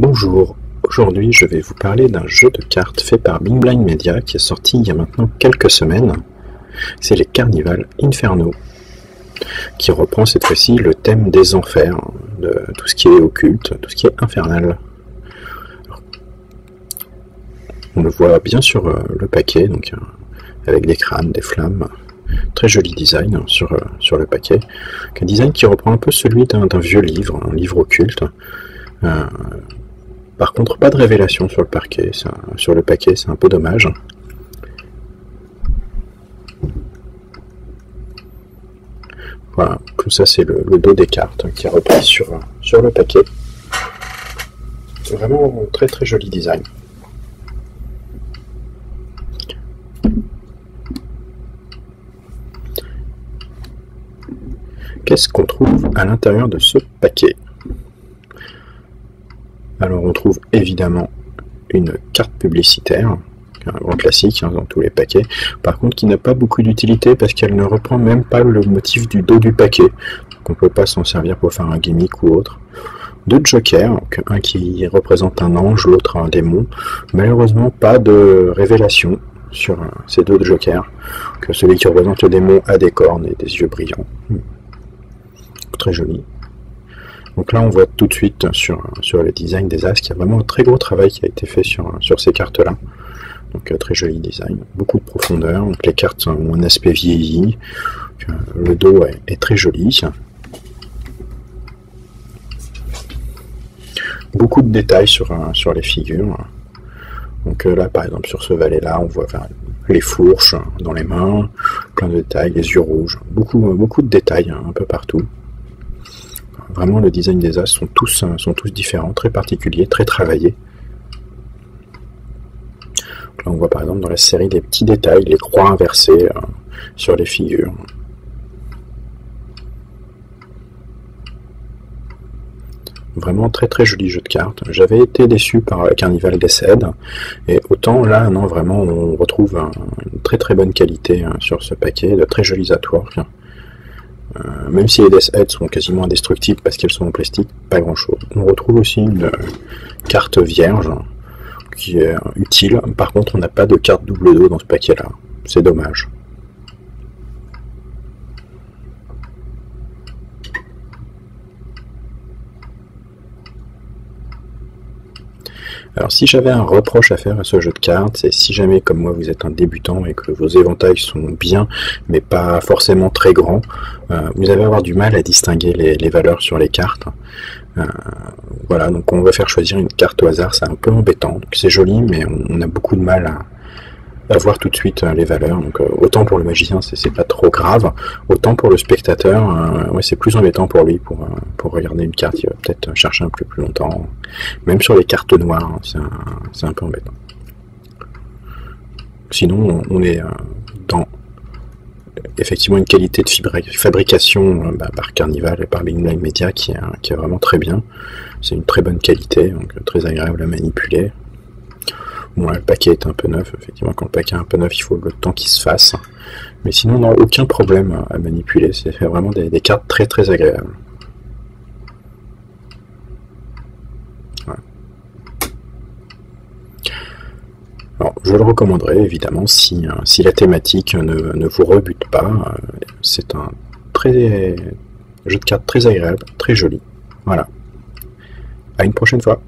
Bonjour, aujourd'hui je vais vous parler d'un jeu de cartes fait par Big Blind Media qui est sorti il y a maintenant quelques semaines. C'est les Carnival Inferno, qui reprend cette fois-ci le thème des enfers, de tout ce qui est occulte, tout ce qui est infernal. Alors, on le voit bien sur le paquet, donc avec des crânes, des flammes. Très joli design sur le paquet. Un design qui reprend un peu celui d'un vieux livre, un livre occulte. Par contre, pas de révélation sur le paquet, c'est un peu dommage. Voilà, tout ça c'est le dos des cartes qui est repris sur le paquet. C'est vraiment très très joli design. Qu'est-ce qu'on trouve à l'intérieur de ce paquet? Alors on trouve évidemment une carte publicitaire, un grand classique dans tous les paquets, par contre qui n'a pas beaucoup d'utilité parce qu'elle ne reprend même pas le motif du dos du paquet, donc on ne peut pas s'en servir pour faire un gimmick ou autre. Deux jokers, un qui représente un ange, l'autre un démon, malheureusement pas de révélation sur ces deux jokers, que celui qui représente le démon a des cornes et des yeux brillants. Très joli. Donc là on voit tout de suite sur le design des as qu'il y a vraiment un très gros travail qui a été fait sur ces cartes là. Donc très joli design, beaucoup de profondeur, donc les cartes ont un aspect vieilli, le dos est très joli. Beaucoup de détails sur les figures. Donc là par exemple sur ce valet là on voit les fourches dans les mains, plein de détails, les yeux rouges, beaucoup de détails un peu partout. Vraiment, le design des as sont tous différents, très particuliers, très travaillés. Donc là, on voit par exemple dans la série des petits détails, les croix inversées sur les figures. Vraiment très très joli jeu de cartes. J'avais été déçu par Carnival Deathhead, et autant là, non, vraiment, on retrouve une très très bonne qualité sur ce paquet, de très jolis artworks. Même si les Deathhead sont quasiment indestructibles parce qu'elles sont en plastique, pas grand chose. On retrouve aussi une carte vierge qui est utile. Par contre, on n'a pas de carte double dos dans ce paquet là. C'est dommage. Alors si j'avais un reproche à faire à ce jeu de cartes, c'est si jamais comme moi vous êtes un débutant et que vos éventails sont bien mais pas forcément très grands, vous allez avoir du mal à distinguer les valeurs sur les cartes. Voilà, donc on va faire choisir une carte au hasard, c'est un peu embêtant, donc c'est joli mais on a beaucoup de mal à voir tout de suite les valeurs, donc autant pour le magicien c'est pas trop grave, autant pour le spectateur ouais, c'est plus embêtant pour lui pour regarder une carte, il va peut-être chercher un peu plus longtemps, même sur les cartes noires c'est un peu embêtant. Sinon on est dans effectivement une qualité de fabrication par Carnival et par Big Blind Media qui est vraiment très bien, c'est une très bonne qualité, donc très agréable à manipuler. Bon, là, le paquet est un peu neuf, effectivement, quand le paquet est un peu neuf, il faut le temps qu'il se fasse. Mais sinon, non, aucun problème à manipuler, c'est vraiment des cartes très très agréables. Ouais. Alors, je le recommanderais, évidemment, si la thématique ne vous rebute pas. C'est un jeu de cartes très agréable, très joli. Voilà. À une prochaine fois.